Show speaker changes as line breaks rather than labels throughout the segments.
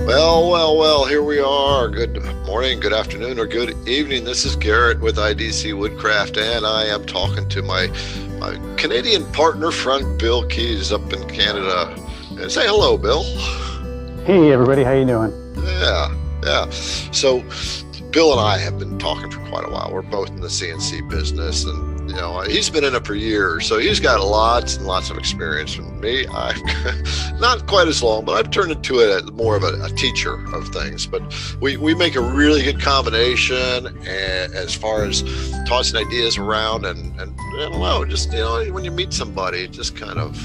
Well, here we are. Good morning, good afternoon, or good evening. This is Garrett with IDC Woodcraft, and I am talking to my Canadian partner friend, Bill Keys, up in Canada. And say hello, Bill.
Hey, everybody. How you doing?
Yeah. So, Bill and I have been talking for quite a while. We're both in the CNC business, and he's been in it for years, so he's got lots and lots of experience. From me, I've not quite as long, but I've turned into it more of a teacher of things. But we make a really good combination, and as far as tossing ideas around, and I don't know, just when you meet somebody, just kind of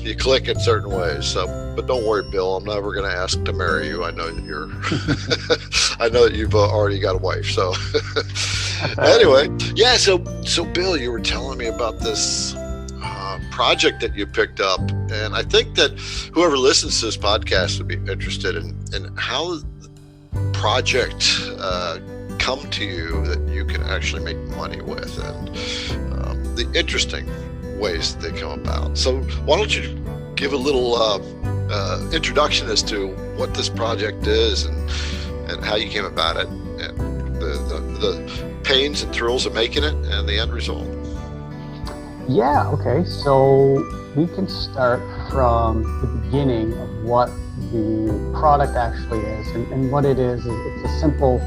you click in certain ways. So, but don't worry, Bill, I'm never going to ask to marry you. I know that you're I know that you've already got a wife. So anyway, yeah. So Bill, you were telling me about this project that you picked up, and I think that whoever listens to this podcast would be interested in how the project come to you that you can actually make money with, and the interesting ways that they come about. So why don't you give a little introduction as to what this project is and how you came about it, and the pains and thrills of making it, and the end result.
Yeah, okay. So we can start from the beginning of what the product actually is. And what it is it's a simple,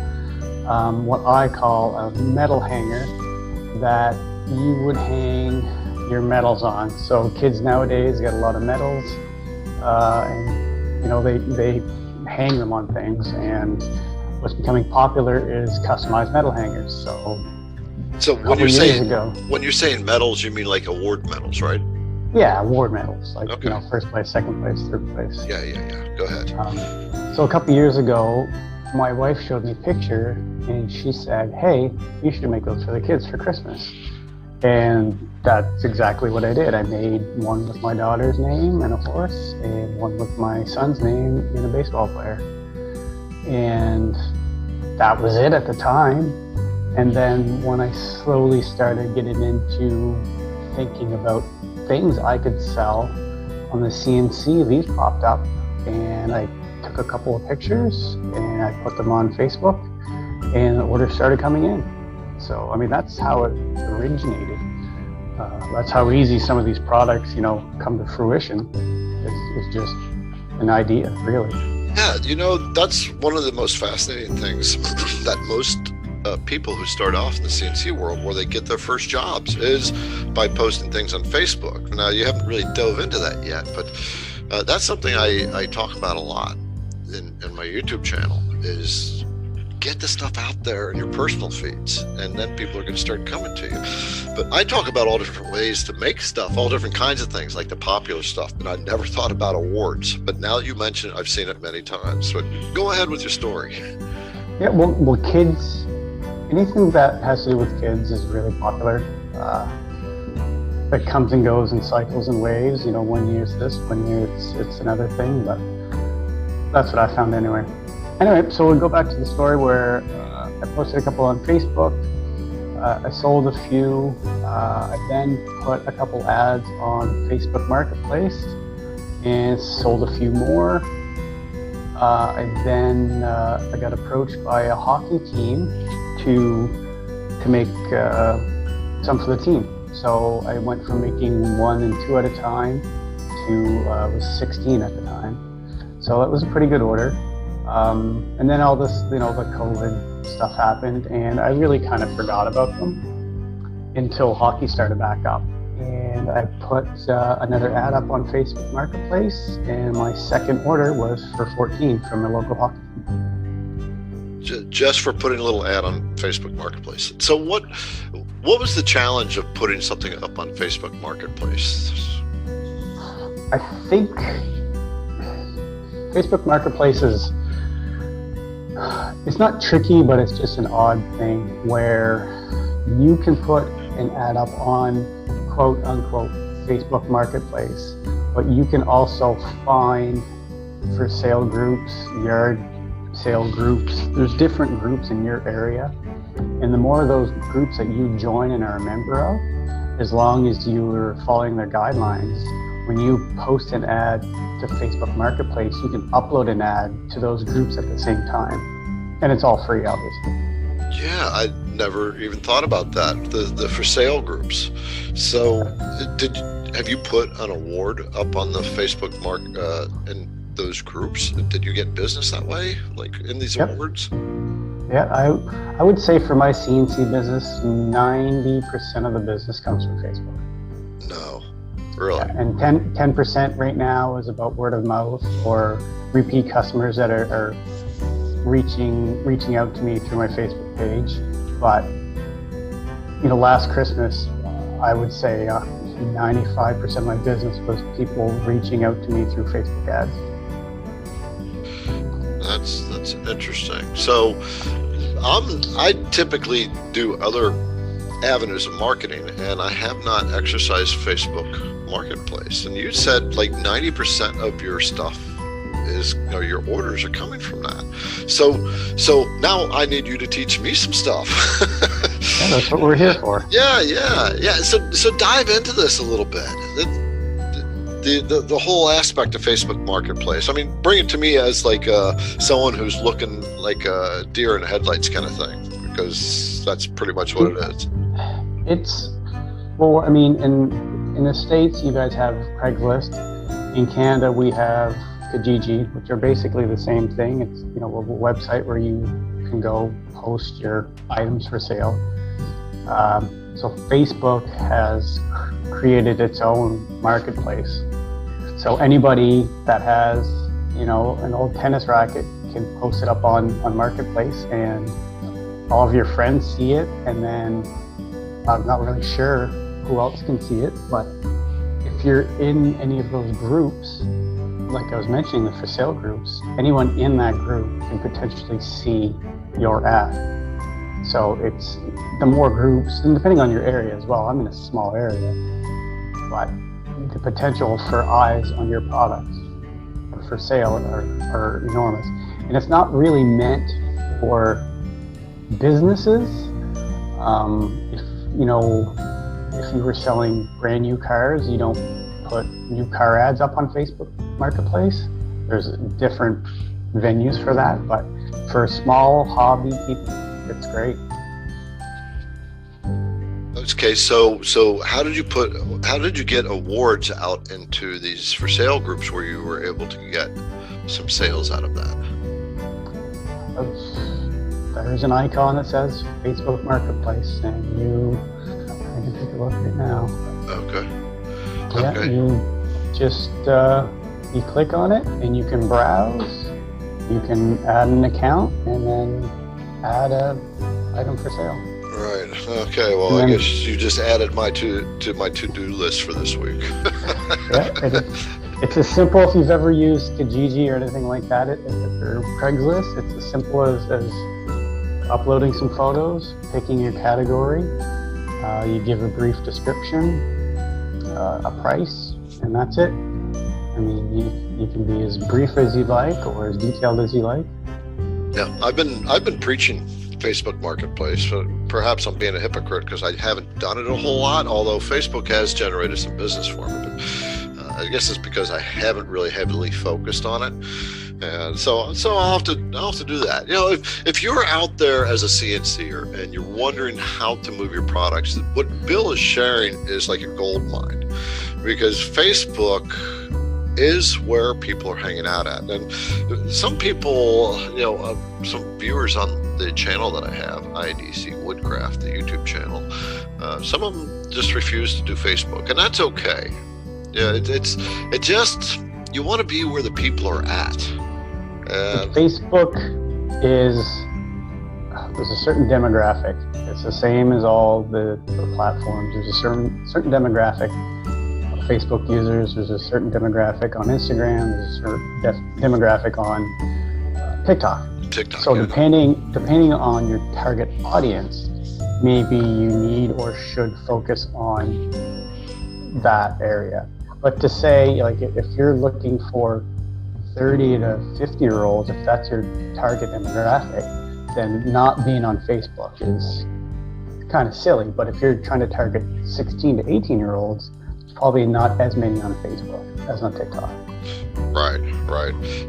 what I call a metal hanger that you would hang your metals on. So kids nowadays get a lot of metals, and they hang them on things. And what's becoming popular is customized metal hangers. So
when you're saying metals, you mean like award medals, right?
Yeah, award medals, like
okay.
First place, second place, third place.
Yeah. Go ahead.
So a couple years ago, my wife showed me a picture, and she said, "Hey, you should make those for the kids for Christmas." And that's exactly what I did. I made one with my daughter's name and a horse, and one with my son's name and a baseball player. And that was it at the time. And then when I slowly started getting into thinking about things I could sell on the CNC, these popped up, and I took a couple of pictures and I put them on Facebook, and the orders started coming in. So, I mean, that's how it originated. That's how easy some of these products, come to fruition. It's just an idea, really.
Yeah, that's one of the most fascinating things that most people who start off in the CNC world, where they get their first jobs, is by posting things on Facebook. Now, you haven't really dove into that yet, but that's something I talk about a lot in my YouTube channel, is get the stuff out there in your personal feeds, and then people are going to start coming to you. But I talk about all different ways to make stuff, all different kinds of things, like the popular stuff, but I never thought about awards. But now you mention it, I've seen it many times. So go ahead with your story.
Yeah, well, kids, anything that has to do with kids is really popular. It comes and goes in cycles and waves. 1 year it's this, 1 year it's another thing, but that's what I found anyway. Anyway, so we'll go back to the story where I posted a couple on Facebook. I sold a few. I then put a couple ads on Facebook Marketplace and sold a few more. I got approached by a hockey team to make some for the team. So I went from making 1 and 2 at a time to was 16 at the time. So that was a pretty good order. And then all this, the COVID stuff happened, and I really kind of forgot about them until hockey started back up. And I put another ad up on Facebook Marketplace, and my second order was for 14 from a local hockey team.
Just for putting a little ad on Facebook Marketplace. So what was the challenge of putting something up on Facebook Marketplace?
I think Facebook Marketplace it's not tricky, but it's just an odd thing where you can put an ad up on quote unquote Facebook Marketplace, but you can also find for sale groups, yard sale groups. There's different groups in your area, and the more of those groups that you join and are a member of, as long as you're following their guidelines, when you post an ad to Facebook Marketplace, you can upload an ad to those groups at the same time. And it's all free, obviously.
Yeah, I never even thought about that. The for sale groups. So have you put an award up on the Facebook in those groups? Did you get business that way, like in these awards?
Yeah, I would say for my CNC business, 90% of the business comes from Facebook.
No, really?
Yeah, and 10% right now is about word of mouth or repeat customers that are reaching out to me through my Facebook page. But last Christmas, I would say 95% of my business was people reaching out to me through Facebook ads.
That's interesting. So I typically do other avenues of marketing, and I have not exercised Facebook Marketplace. And you said like 90% of your stuff is, your orders are coming from that. So now I need you to teach me some stuff.
Yeah, that's what we're here for.
Yeah. So dive into this a little bit. The whole aspect of Facebook Marketplace. I mean, bring it to me as like someone who's looking like a deer in the headlights kind of thing, because that's pretty much what it is.
Well, I mean, in the States, you guys have Craigslist. In Canada, we have Kijiji, which are basically the same thing. It's a website where you can go post your items for sale. So Facebook has created its own marketplace. So anybody that has, an old tennis racket can post it up on Marketplace, and all of your friends see it. And then I'm not really sure who else can see it, but if you're in any of those groups, like I was mentioning, the for sale groups, anyone in that group can potentially see your ad. So it's the more groups, and depending on your area as well. I'm in a small area, but the potential for eyes on your products for sale are enormous. And it's not really meant for businesses. If you were selling brand new cars, you don't put new car ads up on Facebook Marketplace. There's different venues for that, but for small hobby people, it's great.
Okay, so how did you get awards out into these for sale groups where you were able to get some sales out of that?
There's an icon that says Facebook Marketplace, and I can take a look right now.
Okay.
Yeah,
Okay.
you just you click on it and you can browse. You can add an account and then add a item for sale.
Right. Okay. Well, I guess you just added my to my to-do list for this week.
Yeah, it's as simple. If you've ever used Kijiji or anything like that, or Craigslist, it's as simple as uploading some photos, picking your category. You give a brief description, a price, and that's it. I mean, you can be as brief as you like or as detailed as you like.
Yeah, I've been preaching Facebook Marketplace. Perhaps I'm being a hypocrite because I haven't done it a whole lot, although Facebook has generated some business for me. But I guess it's because I haven't really heavily focused on it. And so I'll have to do that. If you're out there as a CNCer and you're wondering how to move your products, what Bill is sharing is like a gold mine, because Facebook is where people are hanging out at. And some people, some viewers on the channel that I have, IDC Woodcraft, the YouTube channel, some of them just refuse to do Facebook, and that's okay. Yeah, it just, you want to be where the people are at.
Facebook there's a certain demographic. It's the same as all the platforms. There's a certain demographic of Facebook users. There's a certain demographic on Instagram. There's a certain demographic on TikTok. So depending on your target audience, maybe you need or should focus on that area. But to say, like, if you're looking for 30 to 50-year-olds, if that's your target demographic, then not being on Facebook is kind of silly. But if you're trying to target 16 to 18-year-olds, probably not as many on Facebook as on TikTok.
Right.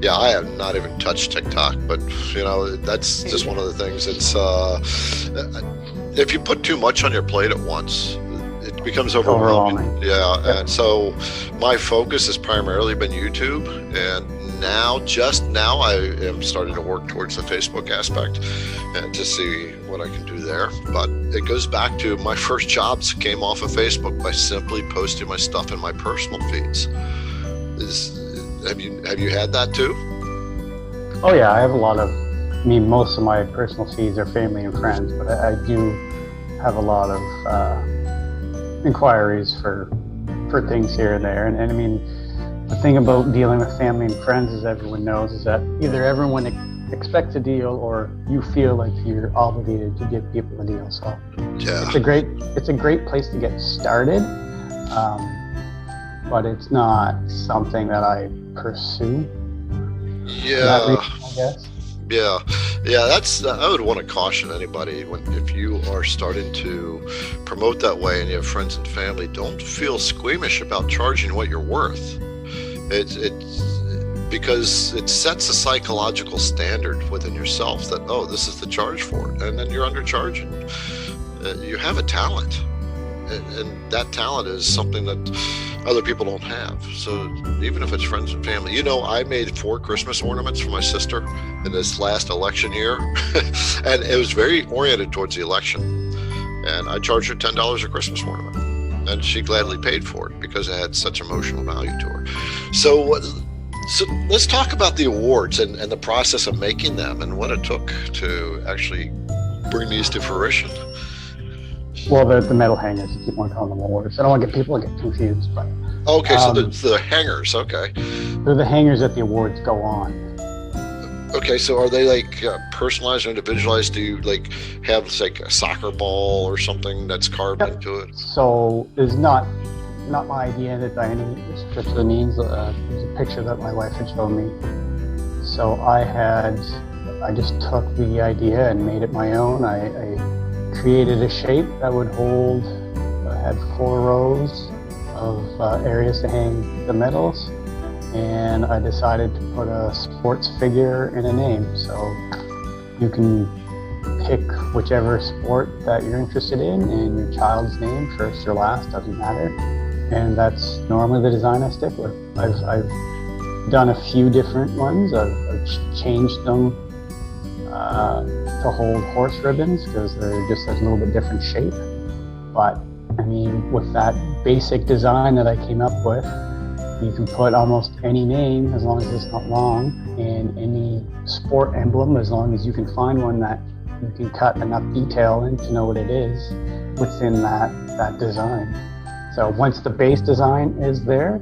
Yeah, I have not even touched TikTok, but that's just one of the things. It's if you put too much on your plate at once, it becomes overwhelming. Yeah, and so my focus has primarily been YouTube, and just now I am starting to work towards the Facebook aspect and to see what I can do there. But it goes back to my first jobs came off of Facebook by simply posting my stuff in my personal feeds. Have you had that too?
Oh yeah, I have a lot of, most of my personal feeds are family and friends, but I do have a lot of inquiries for things here and there. And the thing about dealing with family and friends, as everyone knows, is that either everyone expects a deal or you feel like you're obligated to give people a deal. So
yeah,
it's a great place to get started, but it's not something that I pursue.
Yeah,
reason, I guess.
Yeah. I would want to caution anybody if you are starting to promote that way and you have friends and family, don't feel squeamish about charging what you're worth. It's because it sets a psychological standard within yourself that, oh, this is the charge for it, and then you're undercharging. You have a talent, and that talent is something that other people don't have. So even if it's friends and family, I made 4 Christmas ornaments for my sister in this last election year, and it was very oriented towards the election. And I charged her $10 a Christmas ornament, and she gladly paid for it because it had such emotional value to her. So let's talk about the awards and the process of making them and what it took to actually bring these to fruition.
Well, the metal hangers, you keep on calling them awards. I don't want people to get confused, but
okay, so the hangers, okay.
They're the hangers that the awards go on.
Okay, so are they like personalized or individualized? Do you like have like a soccer ball or something that's carved into it?
So it's not my idea that by any stretch of the means. There's a picture that my wife had shown me. So I just took the idea and made it my own. I created a shape that would hold, had 4 rows of areas to hang the medals, and I decided to put a sports figure in a name. So you can pick whichever sport that you're interested in and your child's name, first or last, doesn't matter. And that's normally the design I stick with. I've done a few different ones. I've changed them to hold horse ribbons because they're just a little bit different shape. But with that basic design that I came up with, you can put almost any name as long as it's not long, and any sport emblem as long as you can find one that you can cut enough detail in to know what it is within that design. So once the base design is there,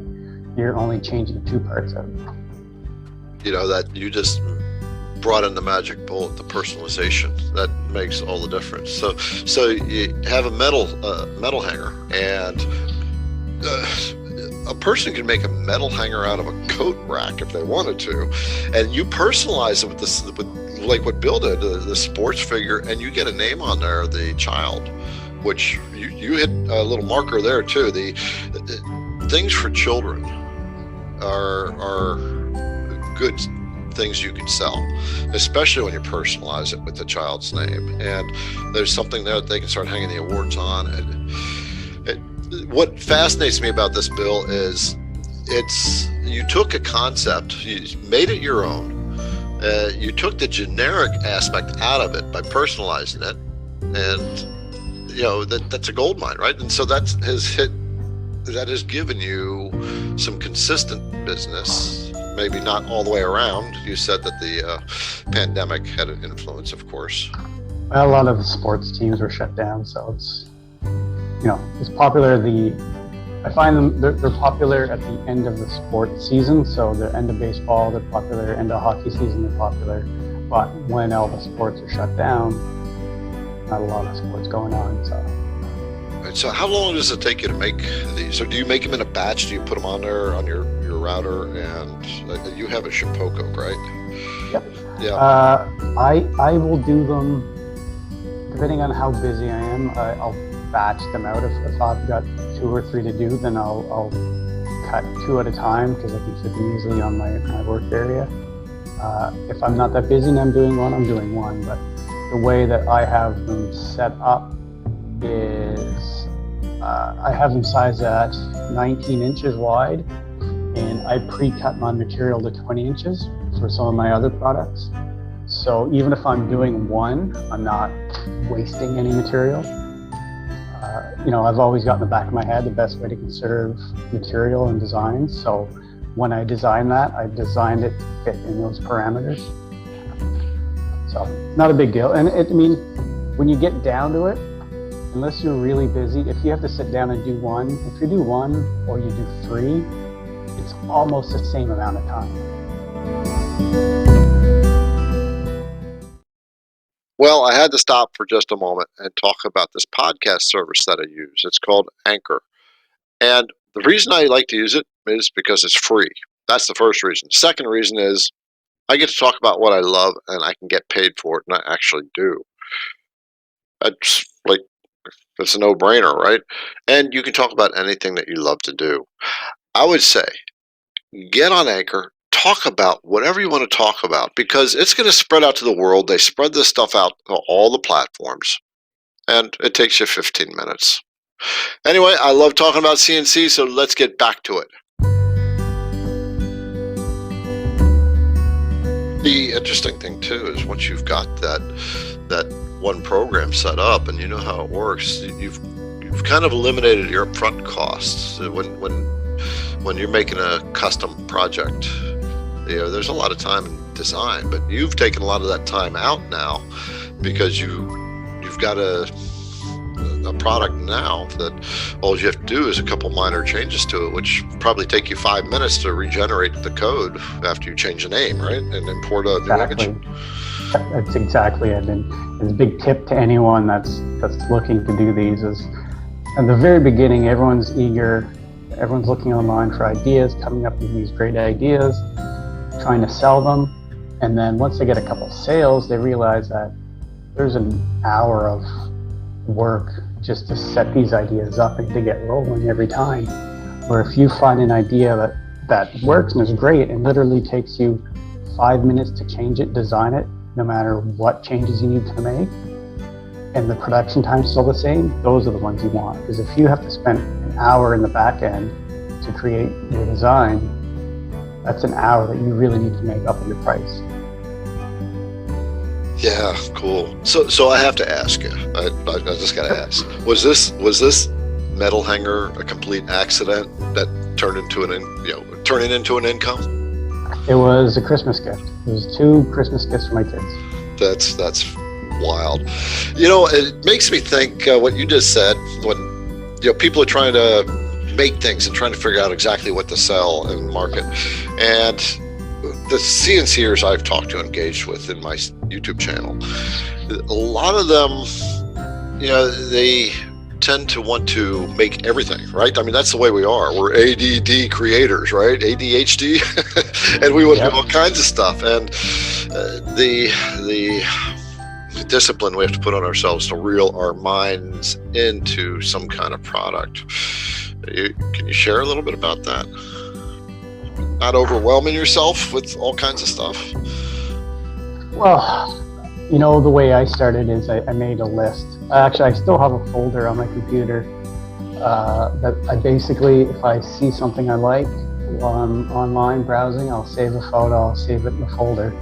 you're only changing 2 parts of it.
That you just brought in the magic bullet, the personalization. That makes all the difference. So you have a metal hanger, and a person can make a metal hanger out of a coat rack if they wanted to, and you personalize it with like what Bill did, the sports figure, and you get a name on there, the child, which you hit a little marker there too. The things for children are good things you can sell, especially when you personalize it with the child's name. And there's something there that they can start hanging the awards on. And what fascinates me about this, Bill, is you took a concept, you made it your own. You took the generic aspect out of it by personalizing it, and that's a gold mine, right? And so that has given you some consistent business. Maybe not all the way around. You said that the pandemic had an influence, of course.
Well, a lot of the sports teams were shut down, so it's popular. I find them they're popular at the end of the sports season. So the end of baseball, they're popular. End of hockey season, they're popular. But when all the sports are shut down, not a lot of sports going on.
So how long does it take you to make these? So do you make them in a batch? Do you put them on there on your router? And you have a Shipoko, right?
Yep.
Yeah.
I will do them depending on how busy I am. I'll batch them out. If I've got 2 or 3 to do, then I'll cut 2 at a time because I can fit them easily on my work area. If I'm not that busy and I'm doing one, but the way that I have them set up is I have them sized at 19 inches wide, and I pre-cut my material to 20 inches for some of my other products. So even if I'm doing one, I'm not wasting any material. I've always got in the back of my head the best way to conserve material and design. So when I designed that, I designed it to fit in those parameters. So not a big deal. And when you get down to it, unless you're really busy, if you have to sit down and do one, if you do one or you do 3, it's almost the same amount of time.
Well, I had to stop for just a moment and talk about this podcast service that I use. It's called Anchor. And the reason I like to use it is because it's free. That's the first reason. Second reason is I get to talk about what I love and I can get paid for it, and I actually do. It's a no-brainer, right? And you can talk about anything that you love to do. I would say get on Anchor, talk about whatever you want to talk about, because it's going to spread out to the world. They spread this stuff out to all the platforms, and it takes you 15 minutes. Anyway, I love talking about CNC, so let's get back to it. The interesting thing too is once you've got that one program set up and you know how it works, you've kind of eliminated your upfront costs. When you're making a custom project, there's a lot of time in design, but you've taken a lot of that time out now because you've got a product now that all you have to do is a couple minor changes to it, which probably take you 5 minutes to regenerate the code after you change the name, right? And import a new image.
That's exactly it. And it's a big tip to anyone that's looking to do these is at the very beginning, everyone's eager, everyone's looking online for ideas, coming up with these great ideas, trying to sell them. And then once they get a couple sales, they realize that there's an hour of work just to set these ideas up and to get rolling every time. Where if you find an idea that works and is great and literally takes you 5 minutes to change it, design it, no matter what changes you need to make, and the production time's still the same, those are the ones you want. Because if you have to spend an hour in the back end to create your design, that's an hour that you really need to make up in your price.
Yeah, cool. So I have to ask you. I just got to ask. Was this metal hanger a complete accident that turned into turning into an income?
It was a Christmas gift. It was 2 Christmas gifts for my kids.
That's wild. It makes me think what you just said when people are trying to make things and trying to figure out exactly what to sell and market. And the CNCers I've talked to, engaged with in my YouTube channel, a lot of them, they tend to want to make everything, right? I mean, that's the way we are. We're ADD creators, right? ADHD, and we want to do all kinds of stuff. And the discipline we have to put on ourselves to reel our minds into some kind of product. Can you share a little bit about that? Not overwhelming yourself with all kinds of stuff?
Well, the way I started is I made a list. Actually, I still have a folder on my computer that I basically, if I see something I like while I'm online browsing, I'll save a photo, I'll save it in the folder.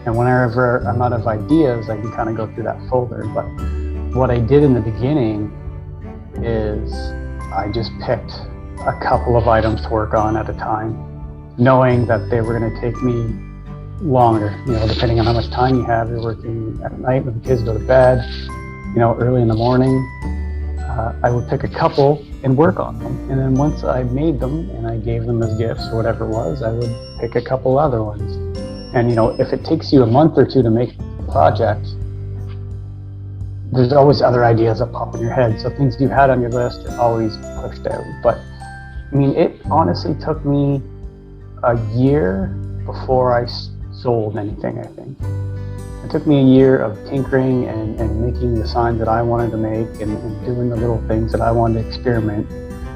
And whenever I'm out of ideas, I can kind of go through that folder. But what I did in the beginning is I just picked a couple of items to work on at a time, knowing that they were going to take me longer, depending on how much time you have. You're working at night when the kids go to bed, early in the morning. I would pick a couple and work on them. And then once I made them and I gave them as gifts or whatever it was, I would pick a couple other ones. And, if it takes you a month or 2 to make a project, there's always other ideas that pop in your head. So things you had on your list are always pushed out. But it honestly took me a year before I sold anything, I think. It took me a year of tinkering and making the signs that I wanted to make and doing the little things that I wanted to experiment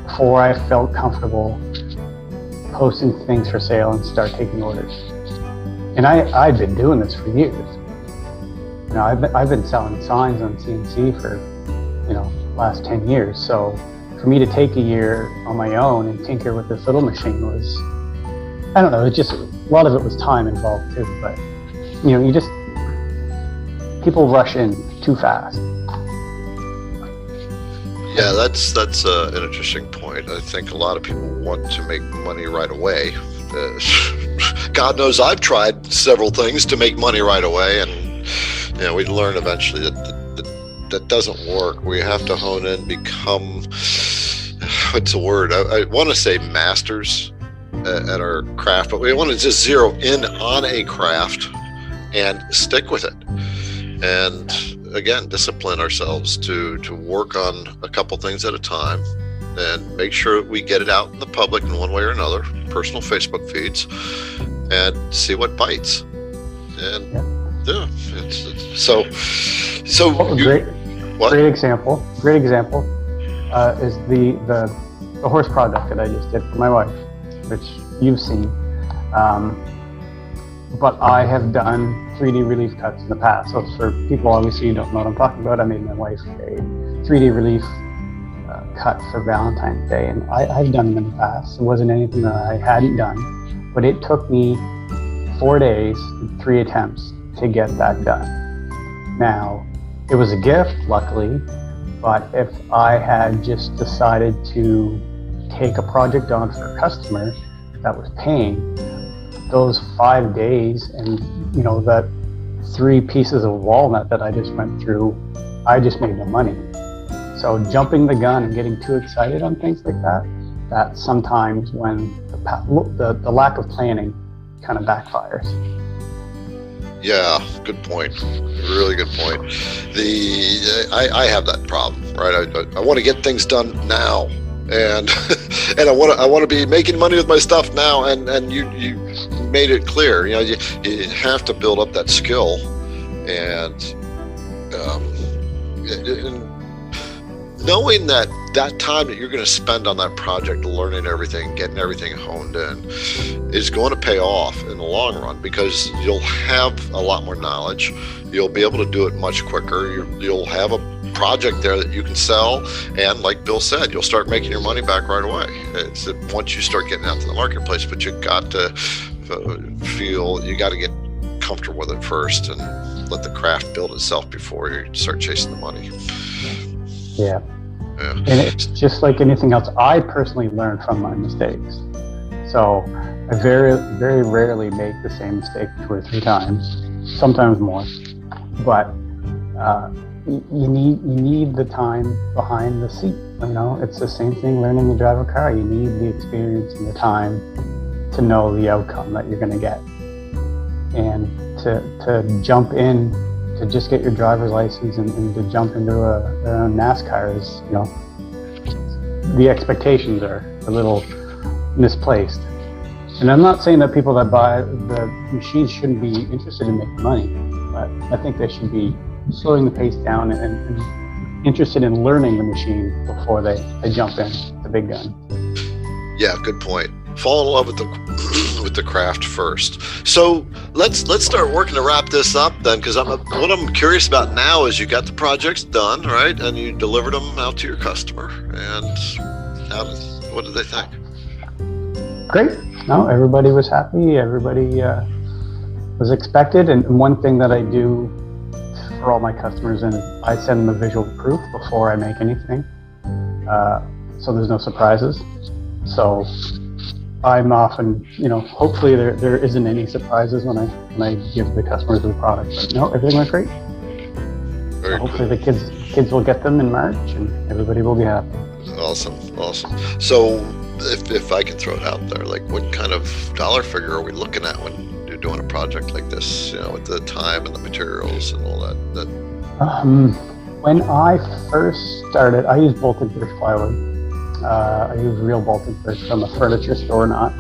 before I felt comfortable posting things for sale and start taking orders. And I've been doing this for years. You know, I've been selling signs on CNC for, you know, last 10 years. So for me to take a year on my own and tinker with this little machine was, I don't know, it just, a lot of it was time involved too. But, you know, people rush in too fast.
Yeah, that's an interesting point. I think a lot of people want to make money right away. God knows I've tried several things to make money right away, and you know, we learn eventually that doesn't work. We have to hone in, become, what's the word? I want to say masters at our craft, but we want to just zero in on a craft and stick with it. And again, discipline ourselves to work on a couple things at a time and make sure we get it out in the public in one way or another, personal Facebook feeds, and see what bites. And yeah, it's so
great example is the horse project that I just did for my wife, which you've seen. But I have done 3D relief cuts in the past. So for people obviously who don't know what I'm talking about, I made my wife a 3D relief cut for Valentine's Day, and I've done them in the past. It wasn't anything that I hadn't done, but it took me 4 days and 3 attempts to get that done. Now, it was a gift, luckily, but if I had just decided to take a project on for a customer that was paying, those 5 days and, you know, that 3 pieces of walnut that I just went through, I just made no money. So jumping the gun and getting too excited on things like that, that's sometimes when the lack of planning kind of backfires.
Yeah, good point. Really good point. I have that problem, right? I want to get things done now, and and I want to be making money with my stuff now. And you made it clear. You know, you have to build up that skill, and knowing that time that you're going to spend on that project, learning everything, getting everything honed in, is going to pay off in the long run, because you'll have a lot more knowledge. You'll be able to do it much quicker. You'll have a project there that you can sell, and like Bill said, you'll start making your money back right away. It's once you start getting out to the marketplace, but you got to you got to get comfortable with it first and let the craft build itself before you start chasing the money.
Yeah. And it's just like anything else. I personally learn from my mistakes. So I very, very rarely make the same mistake 2 or 3 times, sometimes more. But you need the time behind the seat. You know, it's the same thing learning to drive a car. You need the experience and the time to know the outcome that you're going to get. And to jump in, to just get your driver's license and to jump into a NASCAR is, you know, the expectations are a little misplaced. And I'm not saying that people that buy the machines shouldn't be interested in making money, but I think they should be slowing the pace down and interested in learning the machine before they jump in the big gun. Yeah,
good point. Fall in love with the craft first. So let's start working to wrap this up then, because what I'm curious about now is you got the projects done, right? And you delivered them out to your customer. And what did they think?
Great. No, everybody was happy. Everybody was expected. And one thing that I do for all my customers, and I send them a visual proof before I make anything, so there's no surprises. So I'm often, you know, hopefully there isn't any surprises when I give the customers the product. But no, everything went great. So hopefully the kids will get them in March, and everybody will be happy.
Awesome. So if I can throw it out there, like what kind of dollar figure are we looking at when you're doing a project like this? You know, with the time and the materials and all that.
When I first started, I used bolted birch plywood. I use real bolted birch from a furniture store, not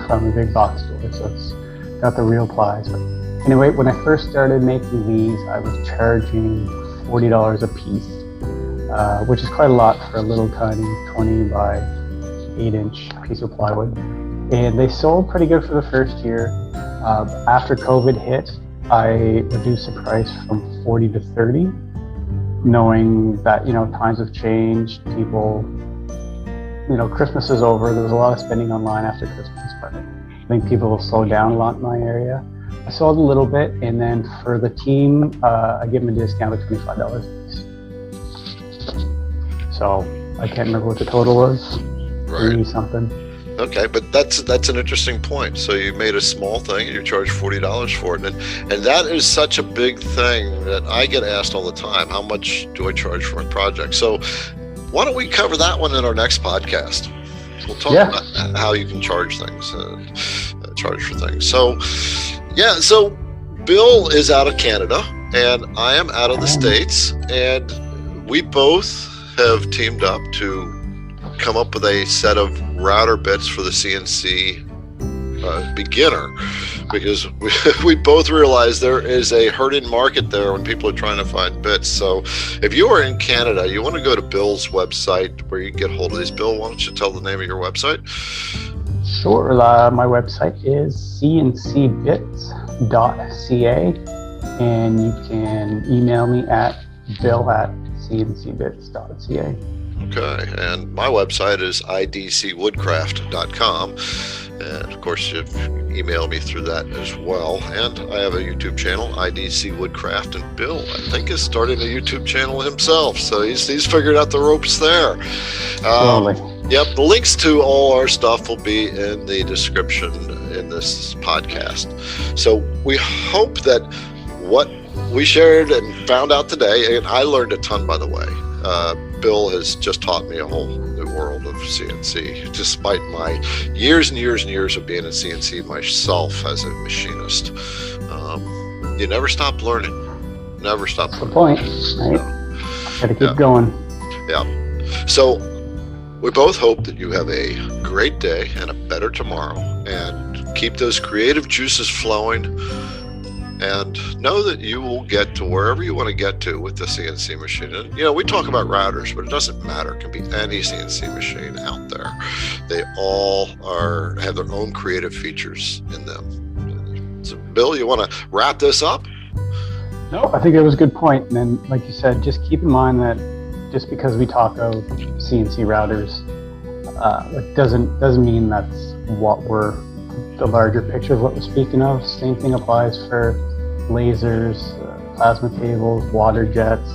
from a big box store, so it's got the real plies. But anyway, when I first started making these, I was charging $40 a piece. which is quite a lot for a little tiny 20 by 8-inch piece of plywood. And they sold pretty good for the first year. After COVID hit, I reduced the price from 40 to 30, knowing that, times have changed. People, Christmas is over. There was a lot of spending online after Christmas, but I think people have slowed down a lot in my area. I sold a little bit, and then for the team, I give them a discount of $25 a piece. So I can't remember what the total was.
Right.
Something.
Okay, but that's an interesting point. So you made a small thing and you charge $40 for it, and that is such a big thing that I get asked all the time. How much do I charge for a project? So why don't we cover that one in our next podcast? We'll talk about how you can charge things, charge for things. So so Bill is out of Canada and I am out of the States, and we both have teamed up to come up with a set of router bits for the CNC beginner, because we both realize there is a hurting market there when people are trying to find bits. So if you are in Canada, you want to go to Bill's website where you can get hold of these. Bill, why don't you tell the name of your website?
Sure. My website is cncbits.ca, and you can email me at bill@cncbits.ca.
Okay, and my website is idcwoodcraft.com, and of course you can email me through that as well. And I have a YouTube channel, IDC Woodcraft, and Bill, I think, is starting a YouTube channel himself, so he's figured out the ropes there. Yep, the links to all our stuff will be in the description in this podcast. So we hope that what we shared and found out today, and I learned a ton, by the way. Bill has just taught me a whole new world of CNC, despite my years and years and years of being in CNC myself as a machinist. You never stop learning. Never stop learning.
Good point. Right? Gotta keep going.
Yeah. So we both hope that you have a great day and a better tomorrow, and keep those creative juices flowing, and know that you will get to wherever you want to get to with the CNC machine. And, we talk about routers, but it doesn't matter. It can be any CNC machine out there. They all have their own creative features in them. So, Bill, you want to wrap this up?
No, I think it was a good point. And then, like you said, just keep in mind that just because we talk of CNC routers, it doesn't mean that's what we're the larger picture of what we're speaking of. Same thing applies for lasers, plasma cables, water jets.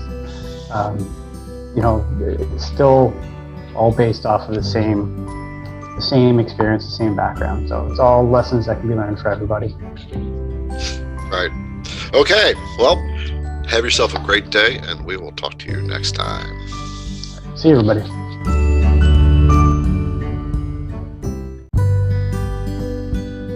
It's still all based off of the same experience, the same background. So it's all lessons that can be learned for everybody.
Right. Okay. Well, have yourself a great day, and we will talk to you next time.
See you, everybody.